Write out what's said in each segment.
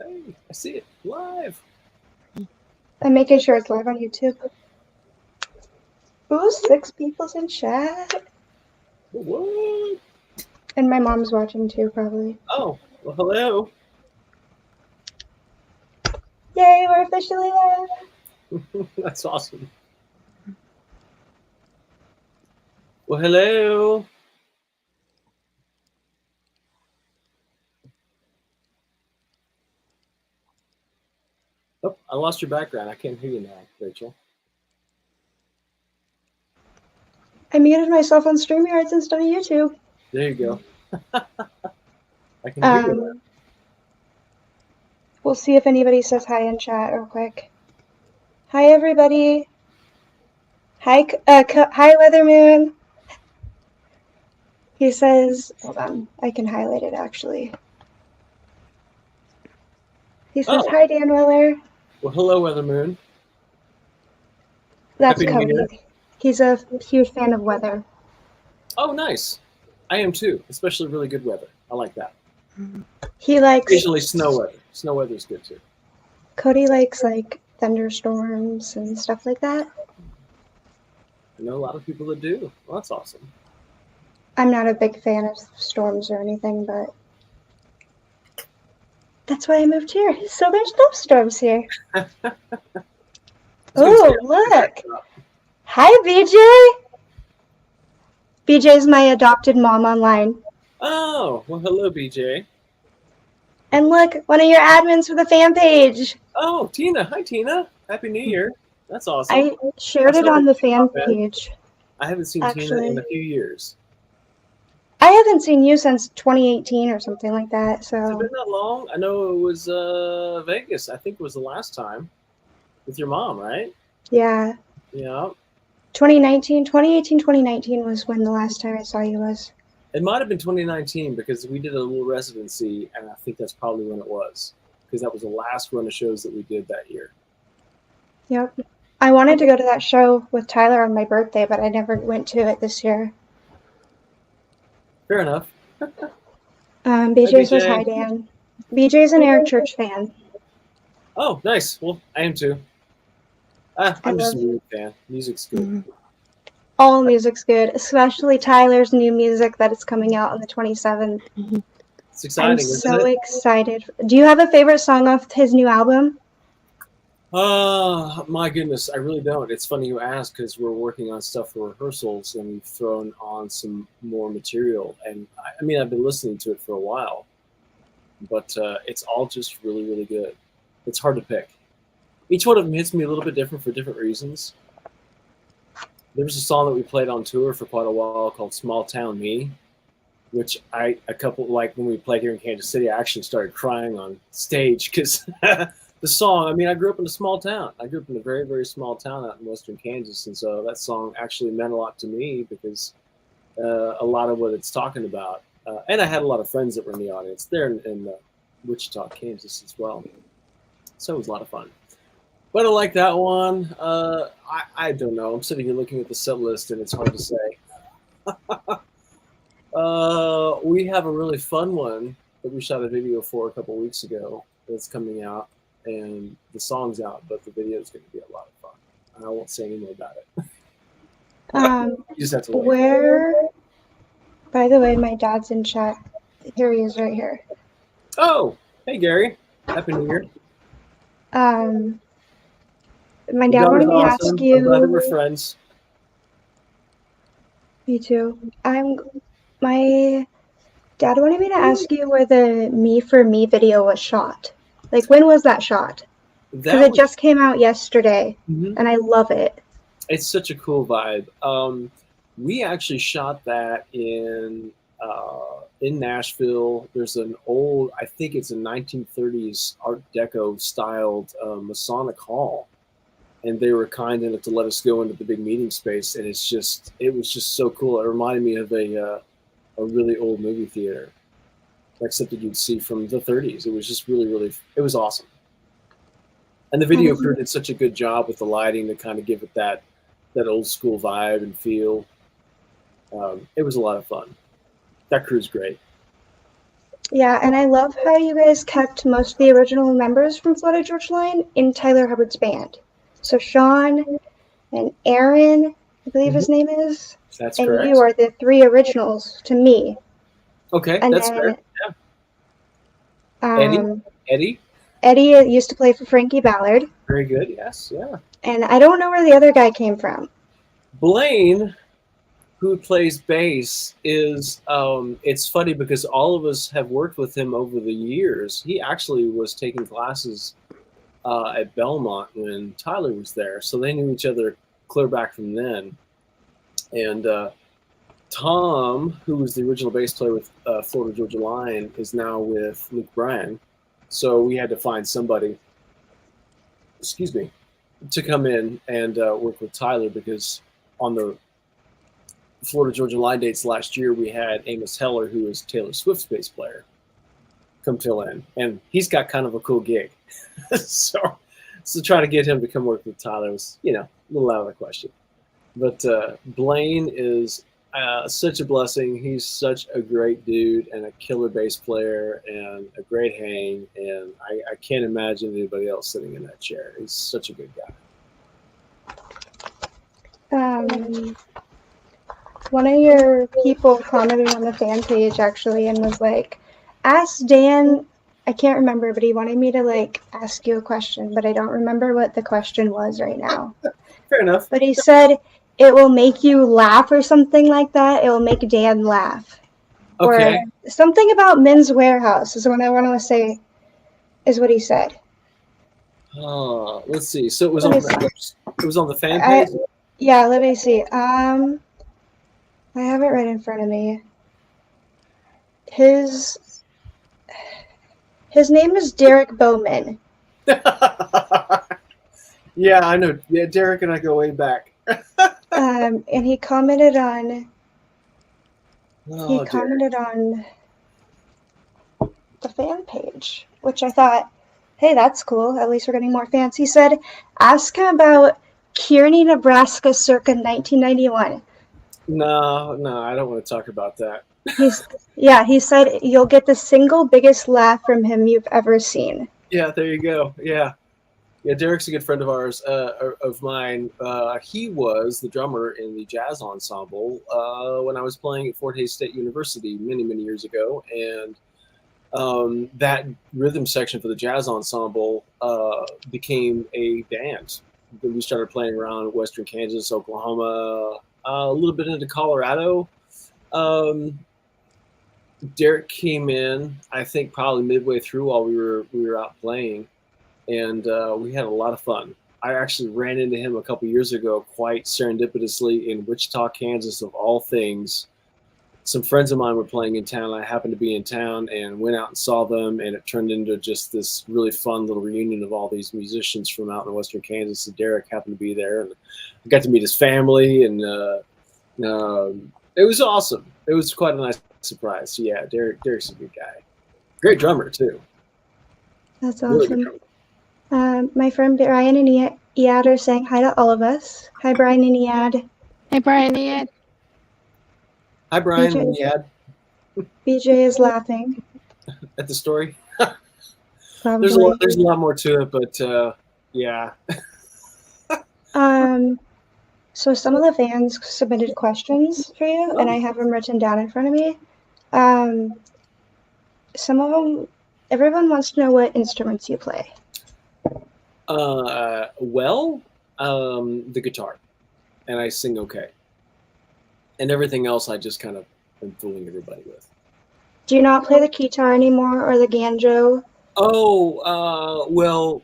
Hey, I see it live. I'm making sure it's live on YouTube. Ooh, 6 people's in chat. What? And my mom's watching too, probably. Oh, well, hello. Yay, we're officially live. That's awesome. Well, hello. Oh, I lost your background. I can't hear you now, Rachel. I muted myself on StreamYards instead of YouTube. There you go. I can hear you. We'll see if anybody says hi in chat real quick. Hi, everybody. Hi, hi, Weathermoon. He says, hold on, I can highlight it actually. He says, hi, Dan Weller. Well, hello, Weathermoon. That's Cody. He's a huge fan of weather. Oh, nice. I am too, especially really good weather. I like that. He likes... Occasionally snow weather. Snow weather is good too. Cody likes like thunderstorms and stuff like that. I know a lot of people that do. Well, that's awesome. I'm not a big fan of storms or anything, but that's why I moved here. So there's no storms here. Oh, look. Hi, BJ. BJ's my adopted mom online. Oh, well, hello, BJ. And look, one of your admins for the fan page. Oh, Tina. Hi, Tina. Happy New Year. That's awesome. I shared it on the fan page. I haven't seen Tina in a few years. I haven't seen you since 2018 or something like that. So has it been that long? I know it was Vegas. I think it was the last time with your mom, right? Yeah. Yeah. 2018, 2019 was when the last time I saw you was. It might have been 2019 because we did a little residency, and I think that's probably when it was, because that was the last run of shows that we did that year. Yep. I wanted to go to that show with Tyler on my birthday, but I never went to it this year. Fair enough. BJ says hi, Dan. BJ's an Eric Church fan. Oh, nice. Well, I am too. I'm just a music fan. Music's good. Mm-hmm. All music's good, especially Tyler's new music that is coming out on the 27th. Mm-hmm. It's exciting, isn't it? I'm so excited. Do you have a favorite song off his new album? My goodness, I really don't. It's funny you ask because we're working on stuff for rehearsals and we've thrown on some more material. And I mean, I've been listening to it for a while, but it's all just really, really good. It's hard to pick. Each one of them hits me a little bit different for different reasons. There was a song that we played on tour for quite a while called Small Town Me, which like when we played here in Kansas City, I actually started crying on stage because the song, I mean, I grew up in a small town. I grew up in a very, very small town out in western Kansas. And so that song actually meant a lot to me because a lot of what it's talking about. And I had a lot of friends that were in the audience there in Wichita, Kansas as well. So it was a lot of fun. But I like that one. I don't know. I'm sitting here looking at the set list and it's hard to say. We have a really fun one that we shot a video for a couple weeks ago that's coming out. And the song's out, but the video is going to be a lot of fun. I won't say any more about it. You just have to wait. By the way, my dad's in chat. Here he is right here. Oh, hey, Gary. Happy New Year. My dad wanted me to ask you. I'm glad that we're friends. Me too. My dad wanted me to ask you where the Me for Me video was shot. Like, when was that shot? Because it just came out yesterday, and I love it. It's such a cool vibe. We actually shot that in Nashville. There's an old, I think it's a 1930s Art Deco styled Masonic hall, and they were kind enough to let us go into the big meeting space, and it was just so cool. It reminded me of a really old movie theater, like something you'd see from the 30s. It was just really, really, it was awesome. And the video crew did such a good job with the lighting to kind of give it that old school vibe and feel. It was a lot of fun. That crew's great. Yeah, and I love how you guys kept most of the original members from Florida Georgia Line in Tyler Hubbard's band. So Sean and Aaron, I believe his name is, That's and correct. you are the three originals to me. Okay, And that's then, fair. Yeah. Eddie. Eddie used to play for Frankie Ballard. Very good. Yes. Yeah. And I don't know where the other guy came from. Blaine, who plays bass, is it's funny because all of us have worked with him over the years. He actually was taking classes at Belmont when Tyler was there, so they knew each other clear back from then. And Tom, who was the original bass player with Florida Georgia Line, is now with Luke Bryan. So we had to find somebody, excuse me, to come in and work with Tyler, because on the Florida Georgia Line dates last year, we had Amos Heller, who is Taylor Swift's bass player, come fill in, and he's got kind of a cool gig. so try to get him to come work with Tyler was, a little out of the question. But Blaine is such a blessing. He's such a great dude and a killer bass player and a great hang. And I can't imagine anybody else sitting in that chair. He's such a good guy. One of your people commented on the fan page actually and was like, ask Dan, I can't remember, but he wanted me to ask you a question, but I don't remember what the question was right now. Fair enough. But he said it will make you laugh or something like that. It will make Dan laugh. Okay. Or something about Men's Warehouse is what I want to say, is what he said. Let's see. So it was on the fan page? Yeah, let me see. I have it right in front of me. His name is Derek Bowman. Yeah, I know. Yeah, Derek and I go way back. And he commented on. On the fan page, which I thought, hey, that's cool. At least we're getting more fans. He said, ask him about Kearney, Nebraska, circa 1991. No, I don't want to talk about that. He said you'll get the single biggest laugh from him you've ever seen. Yeah, there you go. Yeah, Derek's a good friend of ours, of mine. He was the drummer in the jazz ensemble when I was playing at Fort Hays State University many years ago, and that rhythm section for the jazz ensemble became a band. We started playing around Western Kansas, Oklahoma, a little bit into Colorado. Derek came in, I think, probably midway through while we were out playing, and we had a lot of fun. I actually ran into him a couple years ago, quite serendipitously, in Wichita, Kansas, of all things. Some friends of mine were playing in town. I happened to be in town and went out and saw them, and it turned into just this really fun little reunion of all these musicians from out in Western Kansas. And Derek happened to be there, and I got to meet his family, and it was awesome. It was quite a nice surprise. So yeah, Derek's a good guy. Great drummer too. That's awesome. Really, my friend Brian and Iad are saying hi to all of us. Hi, Brian and Iad. Hi, Brian and Iad. Hi, Brian and Iad. BJ is laughing at the story. There's a lot more to it, but yeah. So some of the fans submitted questions for you, and I have them written down in front of me. Some of them, everyone wants to know what instruments you play. The guitar, and I sing okay. And everything else I just kind of am fooling everybody with. Do you not play the guitar anymore or the banjo? Well,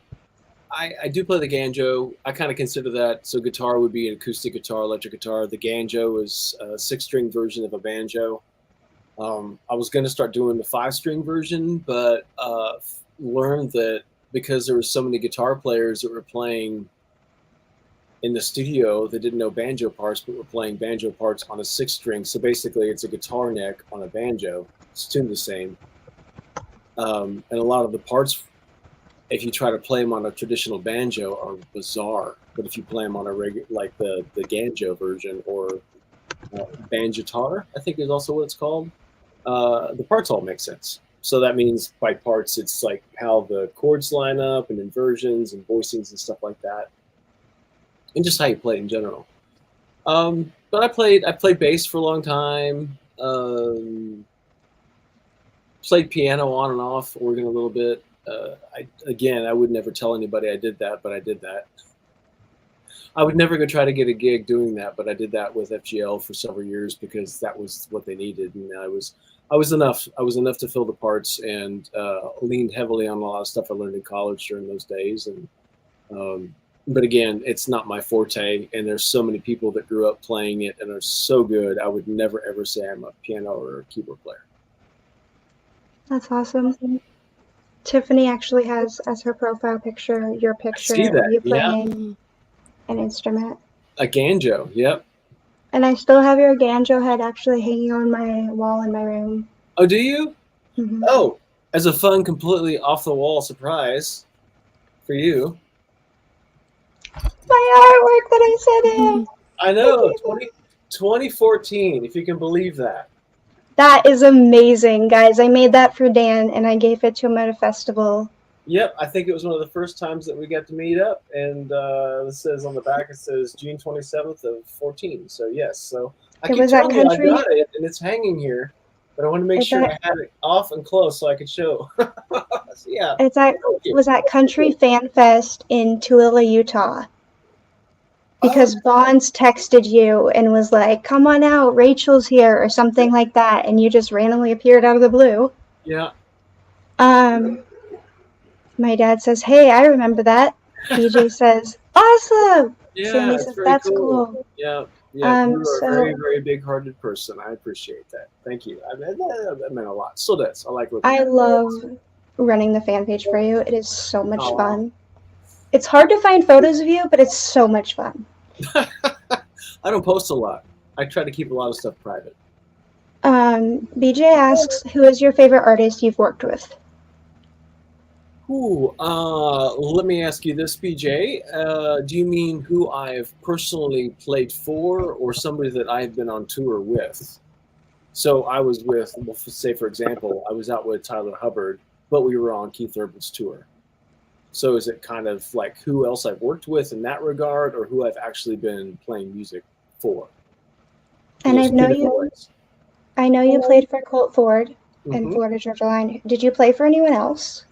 I do play the banjo. I kind of consider that. So guitar would be an acoustic guitar, electric guitar. The banjo is a 6-string version of a banjo. I was going to start doing the 5-string version, but learned that because there were so many guitar players that were playing in the studio, they didn't know banjo parts, but were playing banjo parts on a 6-string. So basically, it's a guitar neck on a banjo. It's tuned the same. And a lot of the parts, if you try to play them on a traditional banjo, are bizarre. But if you play them on a regular, like the banjo version or banjitar, I think is also what it's called, the parts all make sense. So that means by parts, it's like how the chords line up and inversions and voicings and stuff like that, and just how you play in general. But I played bass for a long time. Played piano on and off, organ a little bit. I would never tell anybody I did that, but I did that. I would never go try to get a gig doing that, but I did that with FGL for several years because that was what they needed, and I was enough to fill the parts, and leaned heavily on a lot of stuff I learned in college during those days. And but again, it's not my forte, and there's so many people that grew up playing it and are so good. I would never ever say I'm a piano or a keyboard player. That's awesome. Tiffany actually has as her profile picture your picture of you playing an instrument. A banjo, yep. And I still have your banjo head actually hanging on my wall in my room. Oh, do you? Mm-hmm. Oh, as a fun, completely off-the-wall surprise for you. My artwork that I sent in. I know, 2014, if you can believe that. That is amazing, guys. I made that for Dan, and I gave it to him at a festival. Yep, I think it was one of the first times that we got to meet up, and it says on the back, it says June 27th of 14. So yes, so I keep telling you I got it, and it's hanging here, but I want to make sure I had it off and close so I could show. So, yeah, was at Country Fan Fest in Tooele, Utah. Because Bonds texted you and was like, "Come on out, Rachel's here," or something like that, and you just randomly appeared out of the blue. Yeah. My dad says, "Hey, I remember that." BJ says, "Awesome." Yeah, Sandy says, "That's cool." Yeah, yeah. You are a very, very big-hearted person. I appreciate that. Thank you. That meant a lot. Still does. I like what I love running the fan page for you. It is so much fun. It's hard to find photos of you, but it's so much fun. I don't post a lot. I try to keep a lot of stuff private. BJ asks, who is your favorite artist you've worked with? Ooh, let me ask you this, BJ. Do you mean who I've personally played for, or somebody that I've been on tour with? So I was with, well, say for example, I was out with Tyler Hubbard, but we were on Keith Urban's tour. So is it kind of like who else I've worked with in that regard, or who I've actually been playing music for? And I know you played for Colt Ford and Florida Georgia Line. Did you play for anyone else?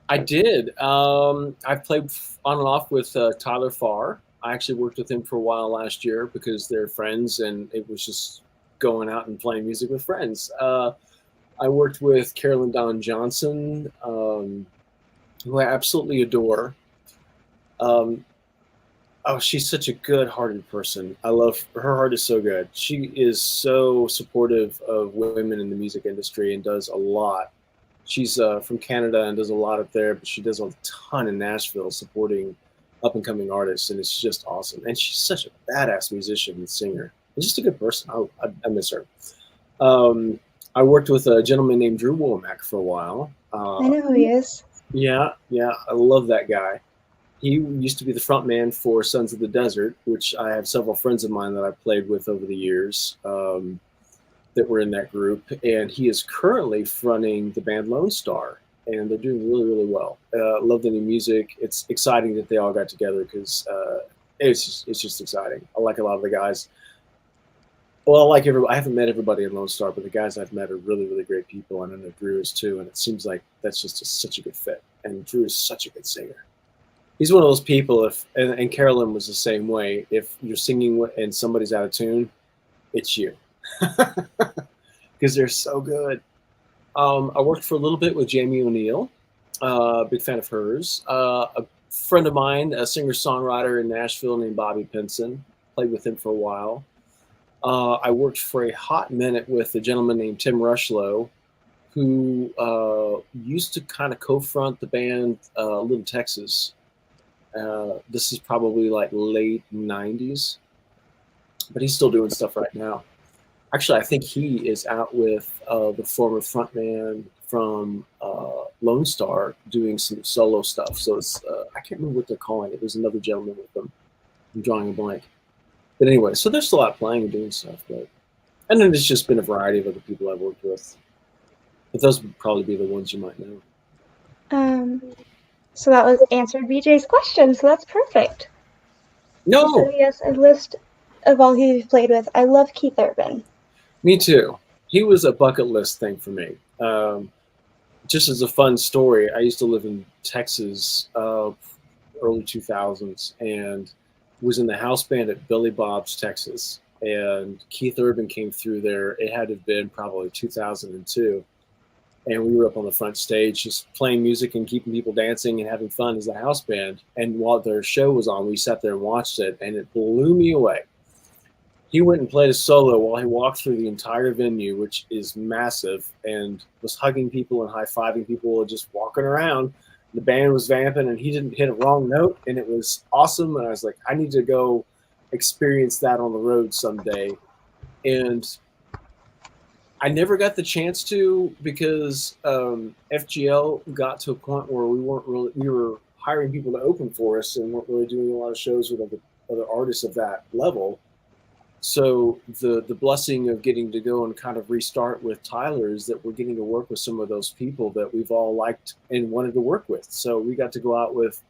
I did. I played on and off with Tyler Farr. I actually worked with him for a while last year because they're friends, and it was just going out and playing music with friends. I worked with Carolyn Dawn Johnson, who I absolutely adore. She's such a good-hearted person. I love her. Her heart is so good. She is so supportive of women in the music industry and does a lot. She's from Canada and does a lot up there, but she does a ton in Nashville supporting up-and-coming artists, and it's just awesome. And she's such a badass musician and singer. And just a good person. I miss her. I worked with a gentleman named Drew Womack for a while. I know who he is. Yeah, I love that guy. He used to be the front man for Sons of the Desert, which I have several friends of mine that I've played with over the years that were in that group. And he is currently fronting the band Lone Star, and they're doing really, really well. Love the new music. It's exciting that they all got together because it's just exciting. I like a lot of the guys. Well, I haven't met everybody in Lone Star, but the guys I've met are really, really great people, and I know Drew is too. And it seems like that's just such a good fit. And Drew is such a good singer. He's one of those people. And Carolyn was the same way. If you're singing and somebody's out of tune, it's you, because they're so good. I worked for a little bit with Jamie O'Neill. Big fan of hers. A friend of mine, a singer-songwriter in Nashville named Bobby Pinson. Played with him for a while. I worked for a hot minute with a gentleman named Tim Rushlow, who used to kind of co-front the band Little Texas. This is probably like late 90s, but he's still doing stuff right now. Actually, I think he is out with the former frontman from Lone Star doing some solo stuff. So it's I can't remember what they're calling it. There's another gentleman with them. I'm drawing a blank. But anyway, so they're still out playing and doing stuff. And then there's just been a variety of other people I've worked with. But those would probably be the ones you might know. So that was answered BJ's question, so that's perfect. No! So he has a list of all he's played with. I love Keith Urban. Me too. He was a bucket list thing for me. Just as a fun story, I used to live in Texas, early 2000s, and was in the house band at Billy Bob's, Texas. And Keith Urban came through there. It had to have been probably 2002. And we were up on the front stage just playing music and keeping people dancing and having fun as a house band. And while their show was on, we sat there and watched it, and it blew me away. He went and played a solo while he walked through the entire venue, which is massive, and was hugging people and high-fiving people and just walking around. The band was vamping, and he didn't hit a wrong note, and it was awesome. And I was like, I need to go experience that on the road someday. And I never got the chance to, because FGL got to a point where we were hiring people to open for us and weren't really doing a lot of shows with other artists of that level. So the blessing of getting to go and kind of restart with Tyler is that we're getting to work with some of those people that we've all liked and wanted to work with. So we got to go out with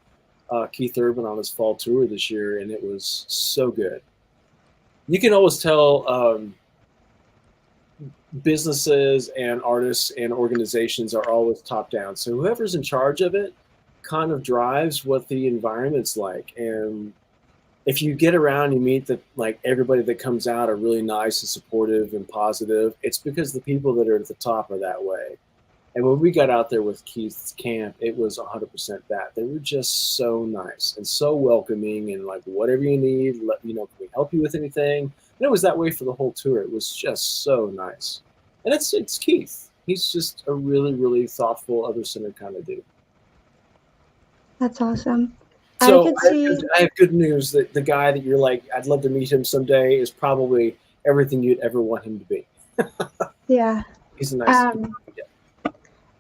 Keith Urban on his fall tour this year, and it was so good. You can always tell businesses and artists and organizations are always top down. So whoever's in charge of it kind of drives what the environment's like. And if you get around, you meet that, like, everybody that comes out are really nice and supportive and positive. It's because the people that are at the top are that way. And when we got out there with Keith's camp, it was 100% that. They were just so nice and so welcoming, and like, whatever you need, let me know, can we help you with anything? And it was that way for the whole tour. It was just so nice. And it's Keith. He's just a really, really thoughtful, other-centered kind of dude. That's awesome. So I have good news that the guy that you're like, I'd love to meet him someday, is probably everything you'd ever want him to be. Yeah. He's a nice guy.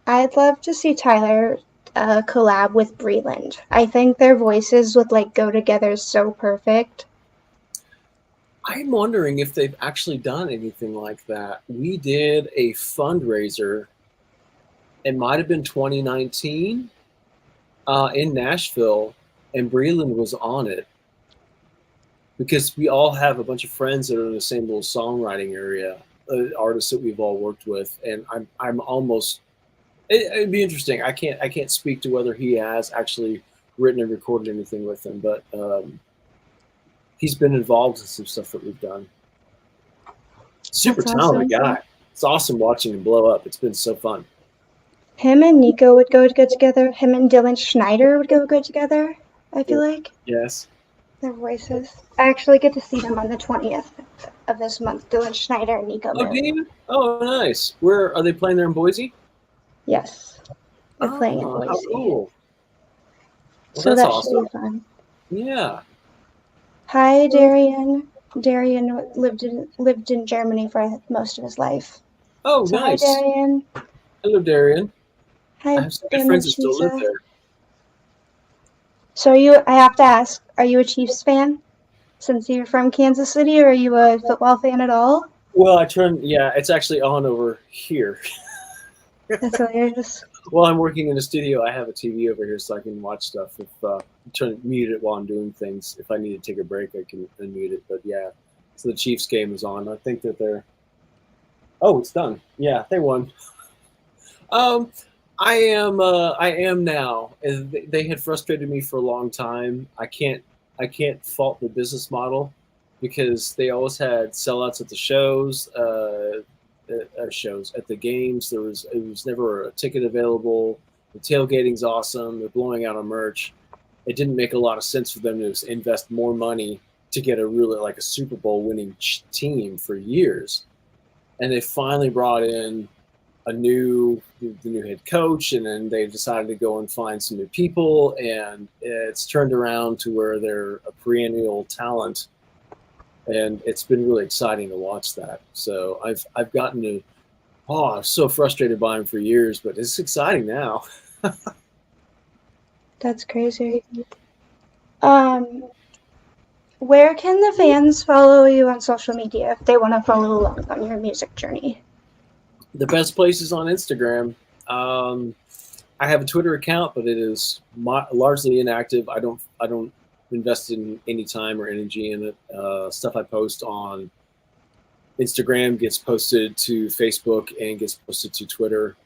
I'd love to see Tyler collab with Breland. I think their voices would like go together so perfect. I'm wondering if they've actually done anything like that. We did a fundraiser. It might have been 2019 in Nashville, and Breland was on it because we all have a bunch of friends that are in the same little songwriting area, artists that we've all worked with, and I'm almost. It'd be interesting. I can't speak to whether he has actually written and recorded anything with them, but he's been involved in some stuff that we've done. Super talented guy. It's awesome watching him blow up. It's been so fun. Him and Nico would go good together. Him and Dylan Schneider would go good together, I feel like. Yes. Their voices. I actually get to see them on the 20th of this month. Dylan Schneider and Nico. Oh, do you? Oh, nice. Where are they playing there in Boise? Yes. They're playing in Boise. How cool. Well, so that should be fun. Yeah. Hi, Darian. Darian lived in Germany for most of his life. Oh, so nice. Hi, Darian. Hello, Darian. Hi, I have some good friends that still live there. So I have to ask, are you a Chiefs fan? Since you're from Kansas City, or are you a football fan at all? Well, it's actually on over here. That's hilarious. Well, I'm working in a studio. I have a TV over here so I can watch stuff. If I'm trying to mute it while I'm doing things. If I need to take a break, I can unmute it. But yeah, so the Chiefs game is on. I think that they're. Oh, it's done. Yeah, they won. I am now. They had frustrated me for a long time. I can't fault the business model because they always had sellouts at the shows. Shows at the games. It was never a ticket available. The tailgating's awesome. They're blowing out on merch. It didn't make a lot of sense for them to invest more money to get a really like a Super Bowl winning team for years. And they finally brought in the new head coach, and then they decided to go and find some new people, and it's turned around to where they're a perennial talent. And it's been really exciting to watch that. So I've gotten to, I'm so frustrated by him for years, but it's exciting now. That's crazy. Where can the fans follow you on social media if they want to follow along on your music journey? The best place is on Instagram. I have a Twitter account, but it is largely inactive. I don't invest in any time or energy in it. Stuff I post on Instagram gets posted to Facebook and gets posted to Twitter.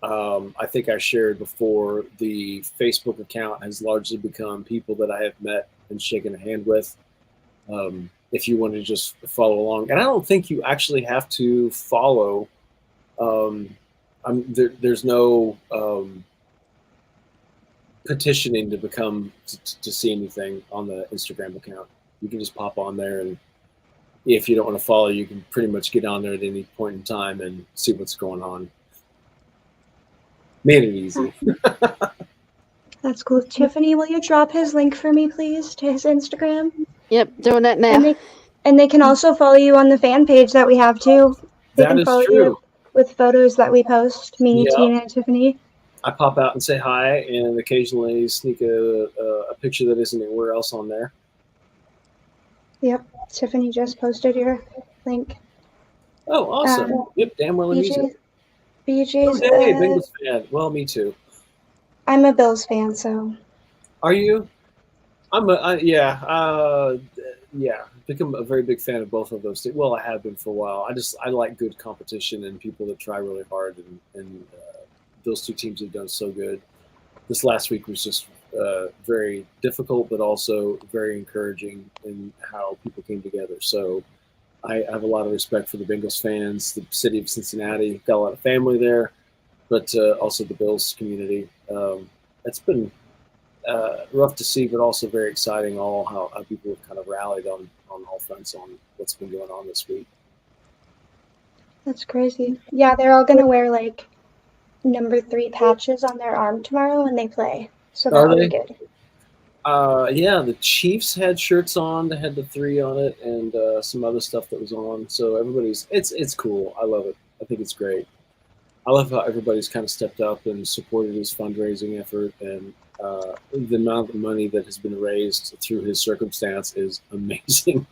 I think I shared before, the Facebook account has largely become people that I have met and shaken a hand with. If you want to just follow along, and I don't think you actually have to follow. There's no petitioning to become to see anything on the Instagram account. You can just pop on there, and if you don't want to follow, you can pretty much get on there at any point in time and see what's going on. Made it easy. That's cool. Tiffany, will you drop his link for me, please, to his Instagram? Yep, doing it now. And they can also follow you on the fan page that we have too. They can follow you with photos that we post, me, Tina, and Tiffany. I pop out and say hi, and occasionally sneak a picture that isn't anywhere else on there. Yep, Tiffany just posted your link. Oh, awesome. Yep, damn well amusing. BJ's. Oh, hey, Bengals fan. Well, me too. I'm a Bills fan, so. Are you? Yeah. Become a very big fan of both of those teams. Well, I have been for a while. I like good competition and people that try really hard, and those two teams have done so good. This last week was just very difficult, but also very encouraging in how people came together. So I have a lot of respect for the Bengals fans, the city of Cincinnati. Got a lot of family there, but also the Bills community. It's been rough to see, but also very exciting. How people have kind of rallied on all fronts on what's been going on this week. That's crazy. Yeah, they're all gonna wear like number 3 patches on their arm tomorrow when they play. So that'll be good. Yeah, the Chiefs had shirts on. They had the 3 on it, and some other stuff that was on. So it's cool. I love it. I think it's great. I love how everybody's kind of stepped up and supported his fundraising effort, and the amount of money that has been raised through his circumstance is amazing.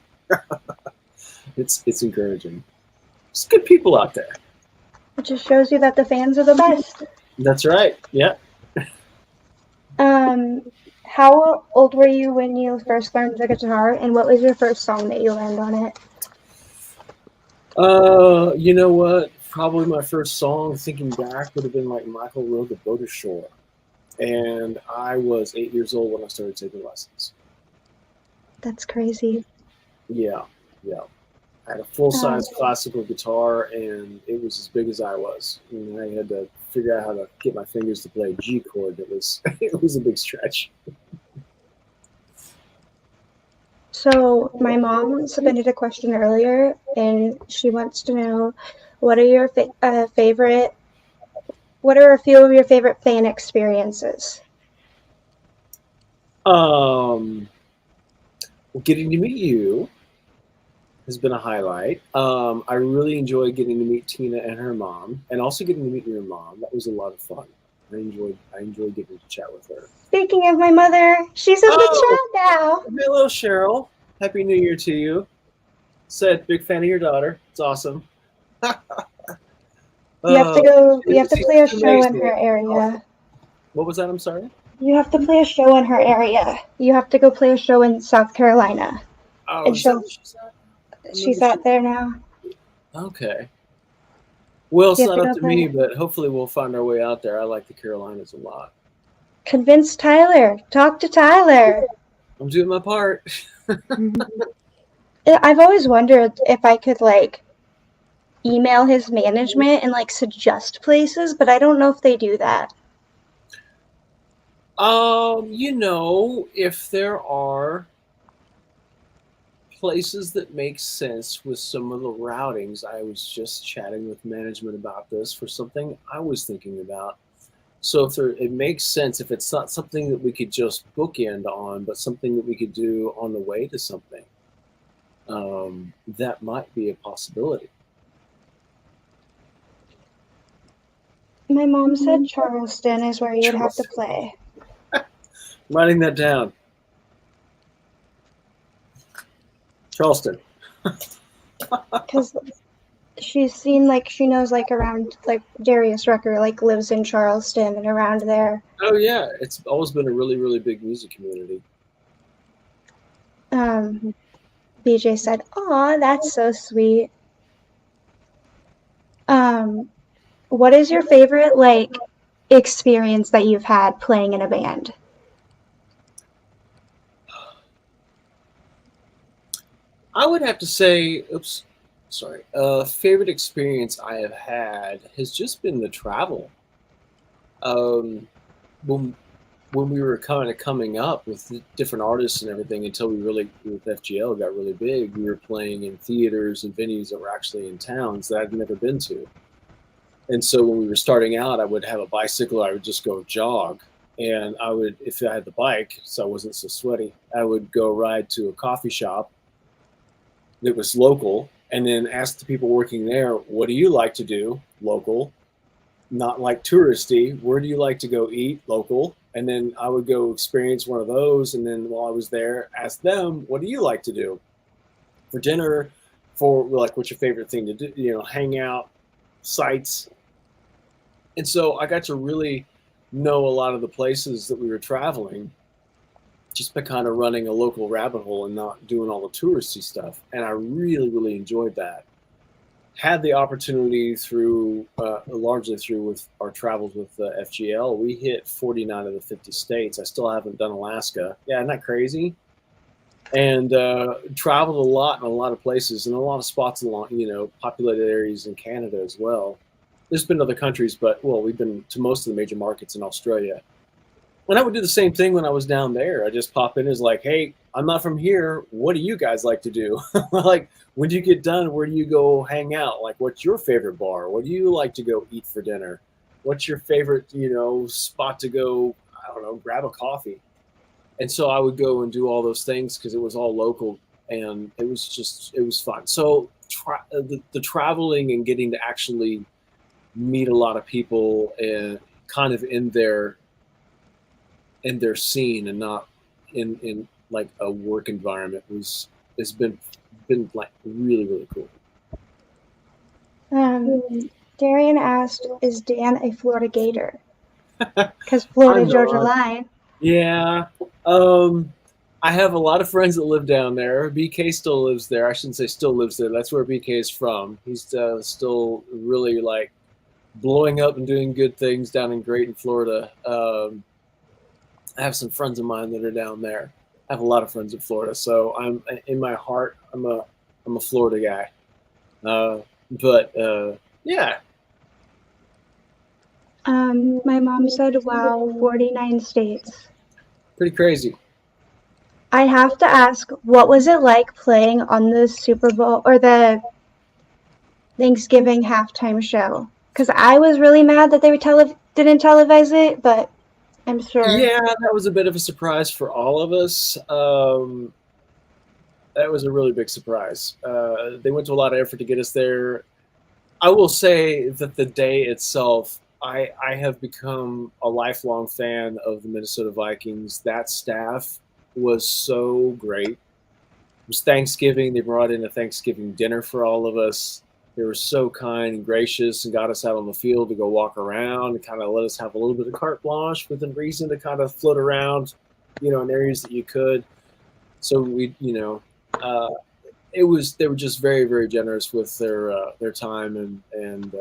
It's encouraging. There's good people out there. It just shows you that the fans are the best. That's right. Yeah. How old were you when you first learned the guitar, and what was your first song that you learned on it? You know what? Probably my first song, thinking back, would have been like Michael Rode the Boat Ashore. And I was 8 years old when I started taking lessons. That's crazy. Yeah. I had a full-size classical guitar, and it was as big as I was. And I had to figure out how to get my fingers to play a G chord. It was a big stretch. So my mom submitted a question earlier, and she wants to know, what are your favorite? What are a few of your favorite fan experiences? Getting to meet you has been a highlight. I really enjoy getting to meet Tina and her mom, and also getting to meet your mom. That was a lot of fun. I enjoyed getting to chat with her. Speaking of my mother, she's in the chat now. Hello, Cheryl. Happy New Year to you. Said, big fan of your daughter. It's awesome. You have to go. You have to play a show in her area. What was that? I'm sorry. You have to play a show in her area. You have to go play a show in South Carolina. Oh, and she's out there now. Okay. Well, it's not up to me, but hopefully we'll find our way out there. I like the Carolinas a lot. Convince Tyler. Talk to Tyler. I'm doing my part. I've always wondered if I could email his management and suggest places, but I don't know if they do that. If there are places that make sense with some of the routings, I was just chatting with management about this for something I was thinking about. So if it makes sense, if it's not something that we could just bookend on, but something that we could do on the way to something, that might be a possibility. My mom said Charleston is where you'd have to play. I'm writing that down. Charleston. she's seen, like, she knows, like, around, like, Darius Rucker, like, lives in Charleston and around there. Oh yeah, it's always been a really, really big music community. BJ said, "Aw, that's so sweet." What is your favorite, like, experience that you've had playing in a band? I would have to say, favorite experience I have had has just been the travel. Um, when when we were kind of coming up with different artists and everything, until we really with FGL got really big, we were playing in theaters and venues that were actually in towns that I'd never been to. And so when we were starting out, I would have a bicycle. I would just go jog, and I would, if I had the bike, so I wasn't so sweaty, I would go ride to a coffee shop that was local, and then ask the people working there, "What do you like to do?" Local, not like touristy. "Where do you like to go eat?" Local. And then I would go experience one of those, and then while I was there, ask them, "What do you like to do for dinner? For like, what's your favorite thing to do? You know, hang out, sites." And so I got to really know a lot of the places that we were traveling just by kind of running a local rabbit hole and not doing all the touristy stuff. And I really, really enjoyed that. Had the opportunity through, largely through with our travels with FGL, we hit 49 of the 50 states. I still haven't done Alaska. Yeah, isn't that crazy? And traveled a lot in a lot of places and a lot of spots along, populated areas in Canada as well. There's been other countries, but, well, we've been to most of the major markets in Australia. And I would do the same thing when I was down there. I just pop in as like, "Hey, I'm not from here. What do you guys like to do?" Like, when you get done, where do you go hang out? Like, what's your favorite bar? What do you like to go eat for dinner? What's your favorite, spot to go, I don't know, grab a coffee? And so I would go and do all those things because it was all local, and it was fun. So the traveling and getting to actually meet a lot of people and kind of in their scene and not in like a work environment has been like really, really cool. Darian asked, "Is Dan a Florida Gator?" Because Florida Georgia Line. Yeah. I have a lot of friends that live down there. BK still lives there. I shouldn't say still lives there. That's where BK is from. He's still really like blowing up and doing good things down in Grayton, Florida. I have some friends of mine that are down there. I have a lot of friends in Florida, so I'm in my heart. I'm a Florida guy. Yeah. My mom said, "Wow, 49 states." Pretty crazy. I have to ask, what was it like playing on the Super Bowl or the Thanksgiving halftime show? Because I was really mad that they didn't televise it, but I'm sure. Yeah, that was a bit of a surprise for all of us. That was a really big surprise. They went to a lot of effort to get us there. I will say that the day itself, I have become a lifelong fan of the Minnesota Vikings. That staff was so great. It was Thanksgiving. They brought in a Thanksgiving dinner for all of us. They were so kind and gracious and got us out on the field to go walk around and kind of let us have a little bit of carte blanche within reason to kind of float around, in areas that you could. So they were just very, very generous with their time and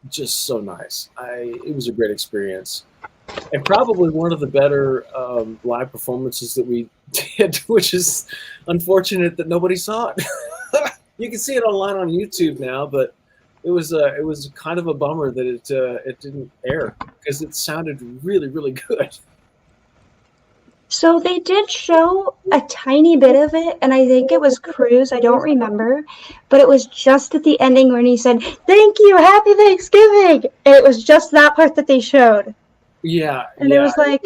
just so nice. It was a great experience, and probably one of the better live performances that we did, which is unfortunate that nobody saw it. You can see it online on YouTube now, but it was kind of a bummer that it didn't air because it sounded really, really good. So they did show a tiny bit of it, and I think it was Cruz. I don't remember, but it was just at the ending when he said, "Thank you, Happy Thanksgiving." And it was just that part that they showed. Yeah, and it was like,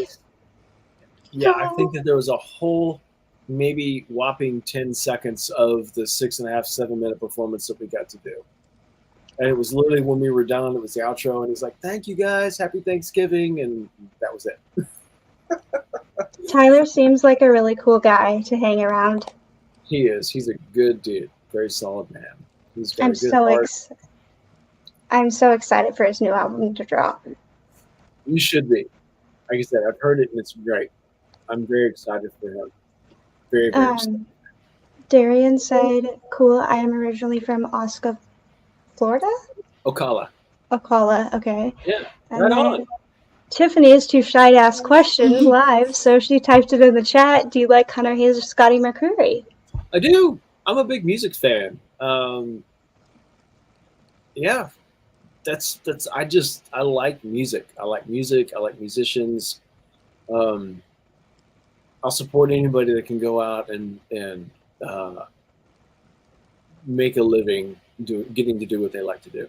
I think that there was a whole maybe whopping 10 seconds of the 6.5, 7-minute performance that we got to do. And it was literally when we were done, it was the outro, and he's like, "Thank you guys, Happy Thanksgiving," and that was it. Tyler seems like a really cool guy to hang around. He is. He's a good dude. Very solid man. He's got a good heart. I'm so excited for his new album to drop. You should be. Like I said, I've heard it and it's great. I'm very excited for him. Very, very excited. Darian said, cool, I am originally from Oscar, Florida? Ocala, okay. Yeah, and right then on. Tiffany is too shy to ask questions live, so she typed it in the chat. Do you like Hunter Hayes or Scotty McCreery? I do. I'm a big music fan. Yeah, I like music. I like music. I like musicians. I'll support anybody that can go out and make a living getting to do what they like to do.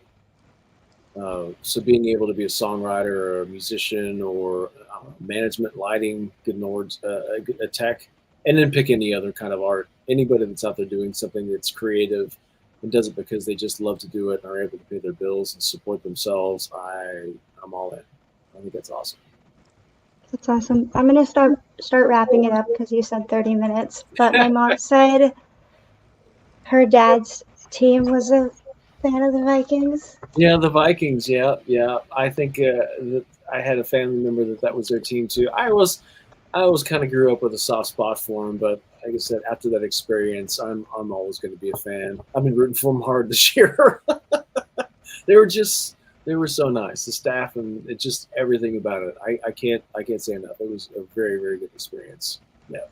So being able to be a songwriter or a musician or management, lighting, a tech, and then pick any other kind of art. Anybody that's out there doing something that's creative and does it because they just love to do it and are able to pay their bills and support themselves, I'm all in. I think that's awesome. That's awesome. I'm gonna start wrapping it up because you said 30 minutes. But my mom said her dad's team was a fan of the Vikings. Yeah, the Vikings. Yeah. I think I had a family member that was their team too. I always kind of grew up with a soft spot for them, but like I said, after that experience, I'm always going to be a fan. I've been rooting for them hard this year. They were so nice. The staff and just everything about it. I can't say enough. It was a very, very good experience. Yeah.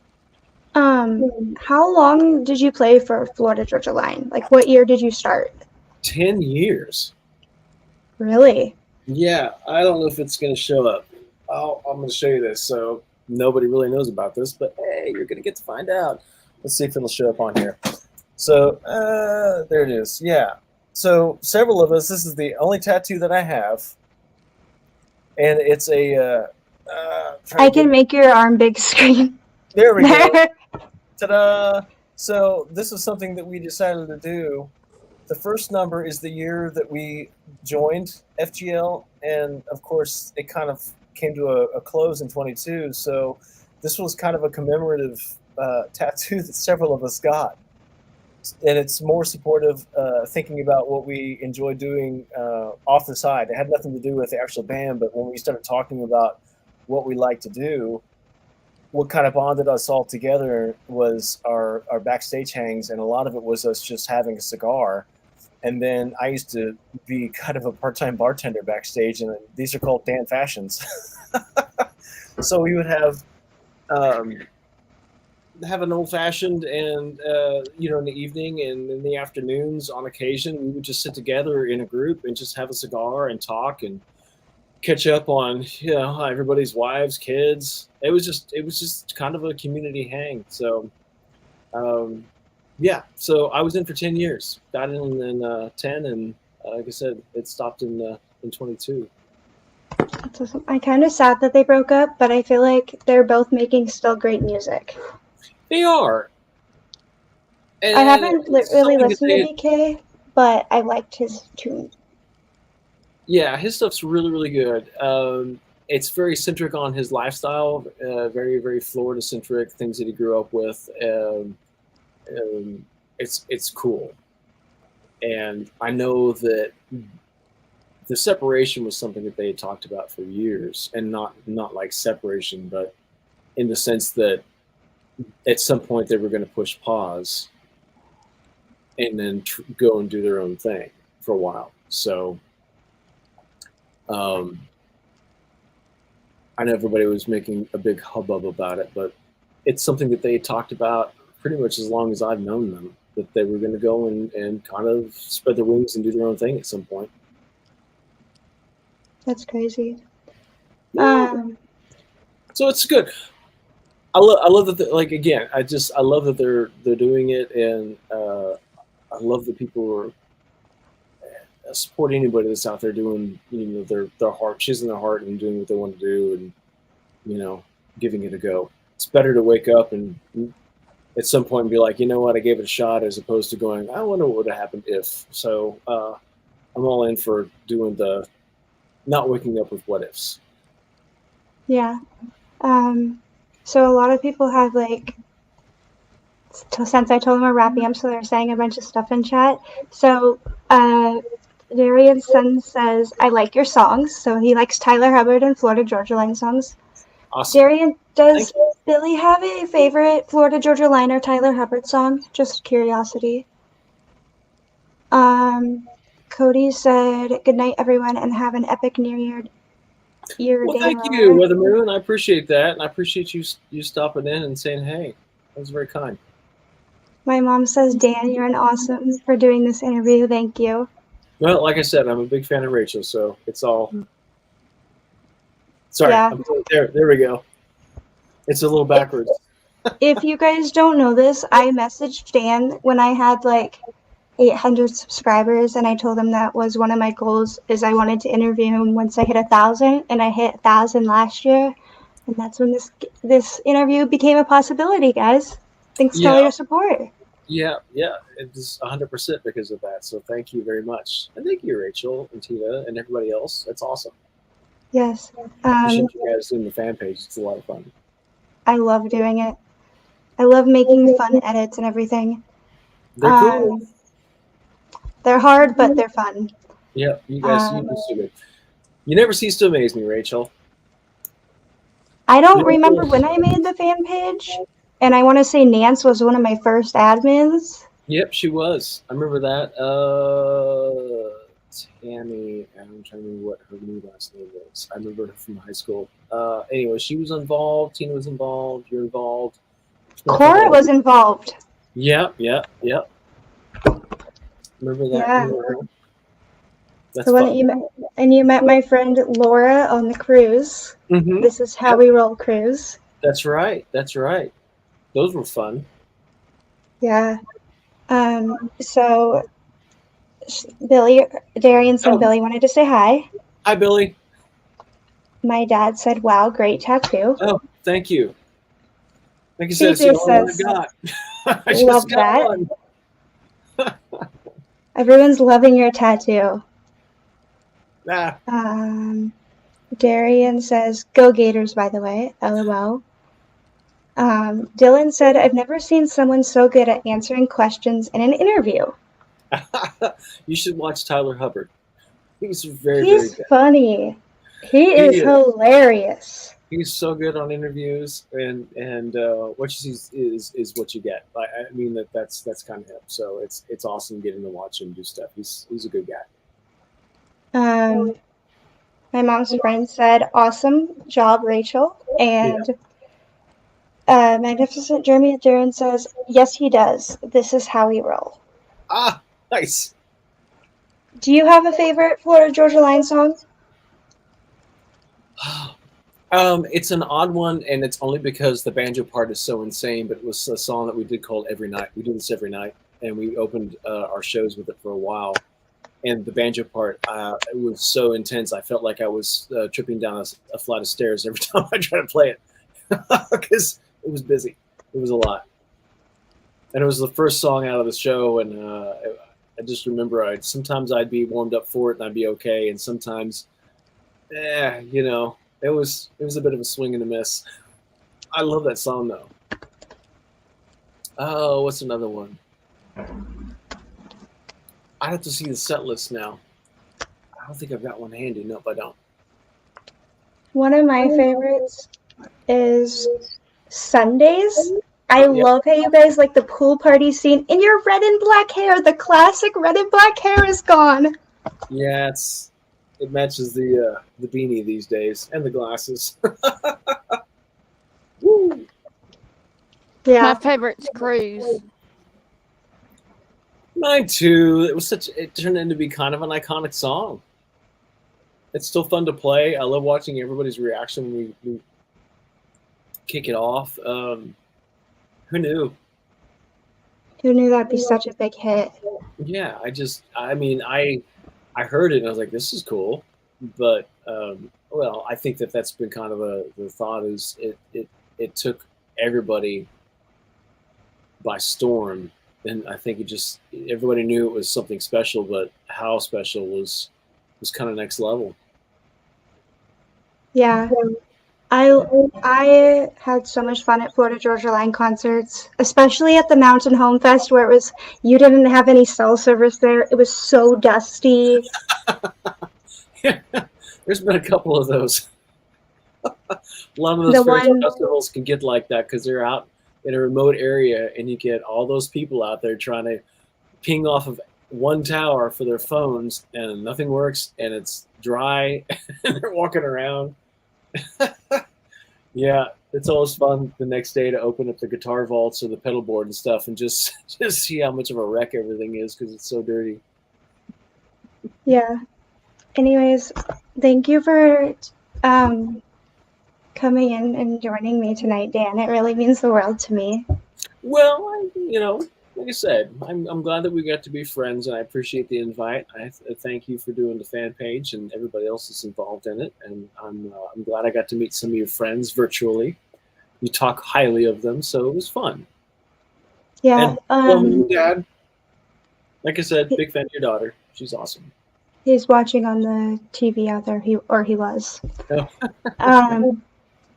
How long did you play for Florida Georgia Line? Like, what year did you start? 10 years. Really? Yeah. I don't know if it's going to show up. I'm going to show you this. So nobody really knows about this, but hey, you're going to get to find out. Let's see if it'll show up on here. So there it is. Yeah. So several of us, this is the only tattoo that I have. And it's a... I can make your arm big screen. There we go. Ta-da! So this is something that we decided to do. The first number is the year that we joined FGL, and of course it kind of came to a close in 22. So this was kind of a commemorative tattoo that several of us got, and it's more supportive, thinking about what we enjoy doing off the side. It had nothing to do with the actual band, but when we started talking about what we like to do, what kind of bonded us all together was our backstage hangs, and a lot of it was us just having a cigar. And then I used to be kind of a part-time bartender backstage, and these are called Dan Fashions. So we would have an old-fashioned, and in the evening and in the afternoons on occasion, we would just sit together in a group and just have a cigar and talk and catch up on everybody's wives, kids. It was just kind of a community hang. So yeah, so I was in for 10 years. Got in 10, and like I said, it stopped in 22. That's awesome. I'm kind of sad that they broke up, but I feel like they're both making still great music. They are. And I haven't really listened to DK, but I liked his tune. Yeah, his stuff's really, really good. It's very centric on his lifestyle, very, very Florida-centric, things that he grew up with. It's cool. And I know that the separation was something that they had talked about for years, and not like separation, but in the sense that at some point they were going to push pause and then go and do their own thing for a while. So I know everybody was making a big hubbub about it, but it's something that they talked about pretty much as long as I've known them, that they were going to go and kind of spread their wings and do their own thing at some point. That's crazy. Yeah. So it's good. I love that. Again, I love that they're doing it, and I love that people are support anybody that's out there doing their heart, choosing their heart and doing what they want to do, and giving it a go. It's better to wake up and at some point be like, you know what, I gave it a shot, as opposed to going, I wonder what would have happened if. So I'm all in for doing the not waking up with what ifs. Yeah. So a lot of people have since I told them we're wrapping up, so they're saying a bunch of stuff in chat. So, Darian's son says, I like your songs. So he likes Tyler Hubbard and Florida Georgia Line songs. Awesome. Darian, does Billy have a favorite Florida Georgia Line or Tyler Hubbard song? Just curiosity. Cody said, good night, everyone, and have an epic New Year. Well, thank you, Weather Moon. I appreciate that, and I appreciate you stopping in and saying hey. That was very kind. My mom says, Dan, you're an awesome for doing this interview. Thank you. Well, like I said, I'm a big fan of Rachel, so it's all. Sorry, yeah. There we go. It's a little backwards. If you guys don't know this, I messaged Dan when I had like 800 subscribers, and I told him that was one of my goals, is I wanted to interview him once I hit 1,000, and I hit 1,000 last year, and that's when this interview became a possibility, guys. Thanks to all your support. Yeah, it's 100% because of that. So thank you very much, and thank you, Rachel and Tina and everybody else. That's awesome. Yes. I appreciate you guys doing the fan page. It's a lot of fun. I love doing it. I love making fun edits and everything. They're cool. They're hard, but they're fun. Yeah, you guys, you never cease to amaze me, Rachel. I don't remember when I made the fan page, and I want to say Nance was one of my first admins. Yep, she was. I remember that. Tammy, I'm trying to remember what her new last name was. I remember her from high school. Anyway, she was involved. Tina was involved. You're involved. Cora was involved. Yep. Remember that? Yeah. That's the one that you met, and you met my friend Laura on the cruise. Mm-hmm. This is how we roll cruise. That's right. Those were fun. Yeah. So Darian said Billy wanted to say hi. Hi, Billy. My dad said, wow, great tattoo. Oh, thank you. Like you said, it's the only one I got. I love that. One. Everyone's loving your tattoo. Nah. Darian says, go Gators, by the way. LOL. Dylan said, I've never seen someone so good at answering questions in an interview. You should watch Tyler Hubbard. He's very good. Funny. He is hilarious. He's so good on interviews, and what you see is what you get. I mean that's kind of him. So it's awesome getting to watch him do stuff. He's a good guy. My mom's friend said, awesome job, Rachel. And Magnificent Jeremy Duran says, yes, he does. This is how we roll. Ah, nice. Do you have a favorite Florida Georgia Line song? It's an odd one, and it's only because the banjo part is so insane, but it was a song that we did called Every Night. We do this every night, and we opened our shows with it for a while. And the banjo part, it was so intense. I felt like I was tripping down a flight of stairs every time I tried to play it because it was busy. It was a lot. And it was the first song out of the show, and I just remember sometimes I'd be warmed up for it and I'd be okay, and sometimes, it was a bit of a swing and a miss. I love that song though. Oh, what's another one? I have to see the set list now. I don't think I've got one handy. Nope, I don't. One of my favorites is Sundays. I love how you guys like the pool party scene in your red and black hair. The classic red and black hair is gone. Yeah, it matches the beanie these days and the glasses. Woo. Yeah. My favorite's Cruise. Mine too. It turned into be kind of an iconic song. It's still fun to play. I love watching everybody's reaction when we kick it off. Who knew? Who knew that'd be such a big hit? Yeah, I heard it and I was like, this is cool. But I think that's been kind of the thought is it took everybody by storm. And I think everybody knew it was something special, but how special was kind of next level. Yeah. I had so much fun at Florida Georgia Line concerts, especially at the Mountain Home Fest where you didn't have any cell service there. It was so dusty. There's been a couple of those. A lot of those festivals can get like that because they're out in a remote area and you get all those people out there trying to ping off of one tower for their phones and nothing works and it's dry and they're walking around. Yeah, it's always fun the next day to open up the guitar vaults or the pedal board and stuff and just see how much of a wreck everything is because it's so dirty. Yeah. Anyways, thank you for coming in and joining me tonight, Dan. It really means the world to me. Well, like I said, I'm glad that we got to be friends, and I appreciate the invite. I thank you for doing the fan page and everybody else that's involved in it, and I'm glad I got to meet some of your friends virtually. You talk highly of them, so it was fun. Yeah. And Dad, like I said, big fan of your daughter. She's awesome. He's watching on the TV out there. He was.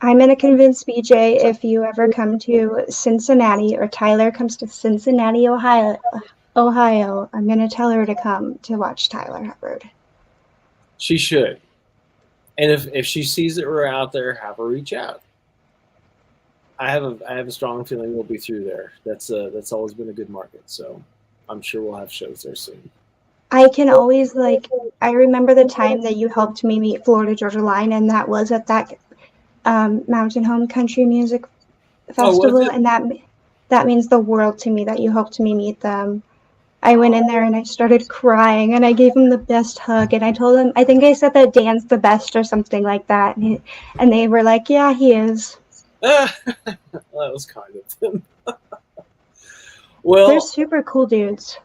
I'm going to convince BJ if you ever come to Cincinnati or Tyler comes to Cincinnati, Ohio, I'm going to tell her to come to watch Tyler Hubbard. She should. And if she sees that we're out there, have her reach out. I have a strong feeling we'll be through there. That's always been a good market. So I'm sure we'll have shows there soon. I can always I remember the time that you helped me meet Florida Georgia Line, and that was at that Mountain Home Country Music Festival, and that means the world to me that you helped me meet them. I went in there and I started crying, and I gave him the best hug, and I told him, I think I said that Dan's the best or something like that, and they were like, yeah, he is. That was kind of them. Well, they're super cool dudes.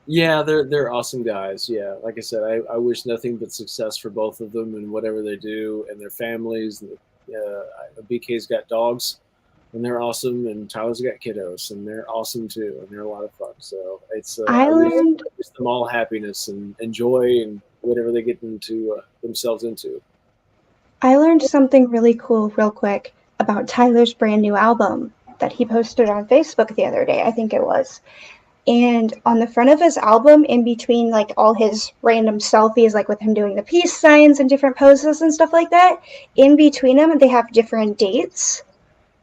Yeah, they're awesome guys. Yeah, like I said, I wish nothing but success for both of them and whatever they do and their families. And BK's got dogs, and they're awesome, and Tyler's got kiddos, and they're awesome too, and they're a lot of fun. So it's I wish them all happiness and joy and whatever they get into themselves into. I learned something really cool, real quick, about Tyler's brand new album that he posted on Facebook the other day. I think it was. And on the front of his album, in between all his random selfies, with him doing the peace signs and different poses and stuff like that, in between them, they have different dates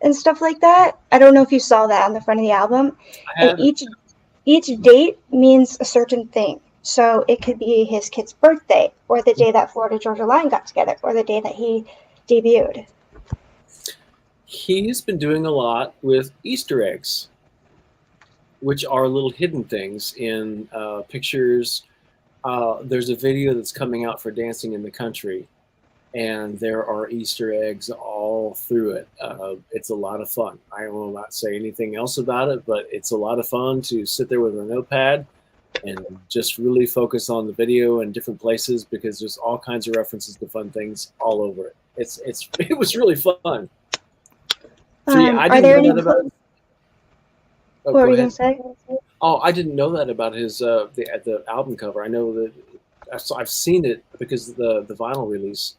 and stuff like that. I don't know if you saw that on the front of the album. And each date means a certain thing. So it could be his kid's birthday, or the day that Florida Georgia Line got together, or the day that he debuted. He's been doing a lot with Easter eggs, which are little hidden things in pictures. There's a video that's coming out for Dancing in the Country, and there are Easter eggs all through it. It's a lot of fun. I will not say anything else about it, but it's a lot of fun to sit there with a notepad and just really focus on the video and different places, because there's all kinds of references to fun things all over it. It was really fun. So yeah, I didn't know that about it. What were you going to say? Oh, I didn't know that about his the album cover. I know that I've seen it because the vinyl release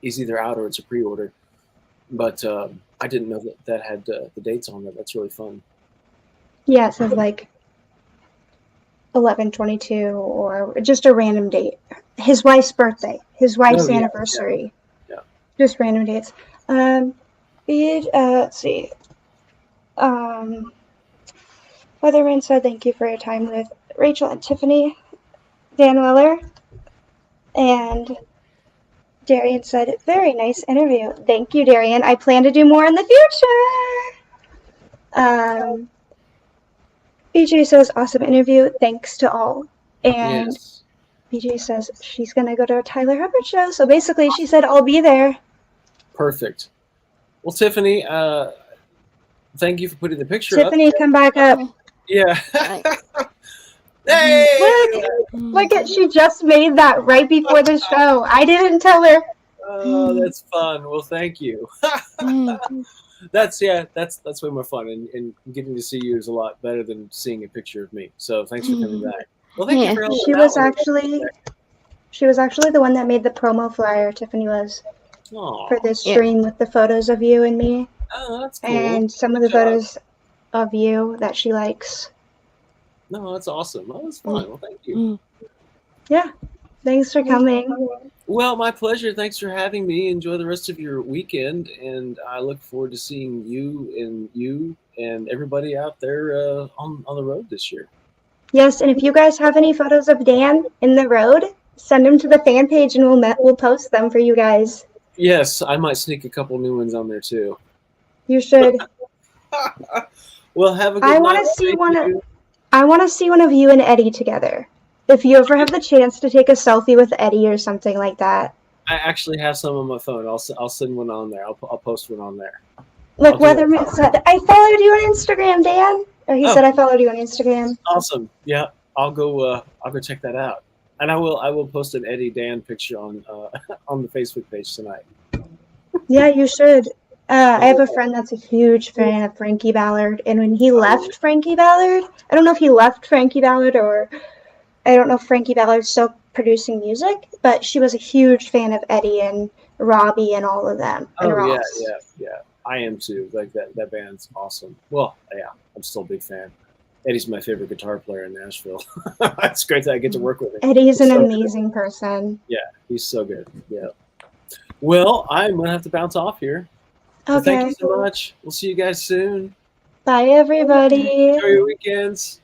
is either out or it's a pre-order. But I didn't know that had the dates on it. That's really fun. Yeah, it says 11/22 or just a random date. His wife's birthday, his wife's anniversary. Yeah. Just random dates. Let's see. Weatherman said, thank you for your time with Rachel and Tiffany. Dan Weller. And Darian said, very nice interview. Thank you, Darian. I plan to do more in the future. BJ says, awesome interview. Thanks to all. And yes. BJ says she's going to go to a Tyler Hubbard show. So basically she said, I'll be there. Perfect. Well, Tiffany, thank you for putting the picture Tiffany, come back up. Yeah. Hey! Look at, she just made that right before the show. I didn't tell her. Oh, that's fun. Well, thank you. That's way more fun, and getting to see you is a lot better than seeing a picture of me. So thanks for coming back. Well, thank you for helping. She was actually the one that made the promo flyer. Tiffany was. for this stream with the photos of you and me. Oh, that's cool. And some of the photos of you that she likes. No, that's awesome. Oh, that's fun. Well, thank you. Yeah. Thanks for coming. Well, my pleasure. Thanks for having me. Enjoy the rest of your weekend, and I look forward to seeing you and everybody out there on the road this year. Yes, and if you guys have any photos of Dan in the road, send them to the fan page, and we'll post them for you guys. Yes, I might sneak a couple new ones on there too. You should. Well, have a good night. I want to see one of you and Eddie together. If you ever have the chance to take a selfie with Eddie or something like that. I actually have some on my phone. I'll send one on there. I'll post one on there. Like Weatherman said, I followed you on Instagram, Dan. Or he said I followed you on Instagram. Awesome. Yeah, I'll go check that out. And I will post an Eddie Dan picture on the Facebook page tonight. Yeah, you should. I have a friend that's a huge fan of Frankie Ballard, and when he left Frankie Ballard, I don't know if he left Frankie Ballard or I don't know if Frankie Ballard's still producing music, but she was a huge fan of Eddie and Robbie and all of them. And Ross. Yeah. I am too. Like that band's awesome. Well, yeah, I'm still a big fan. Eddie's my favorite guitar player in Nashville. It's great that I get to work with him. Eddie's an amazing person. Yeah, he's so good. Yeah. Well, I'm gonna have to bounce off here. Okay. Thank you so much. We'll see you guys soon. Bye, everybody. Enjoy your weekends.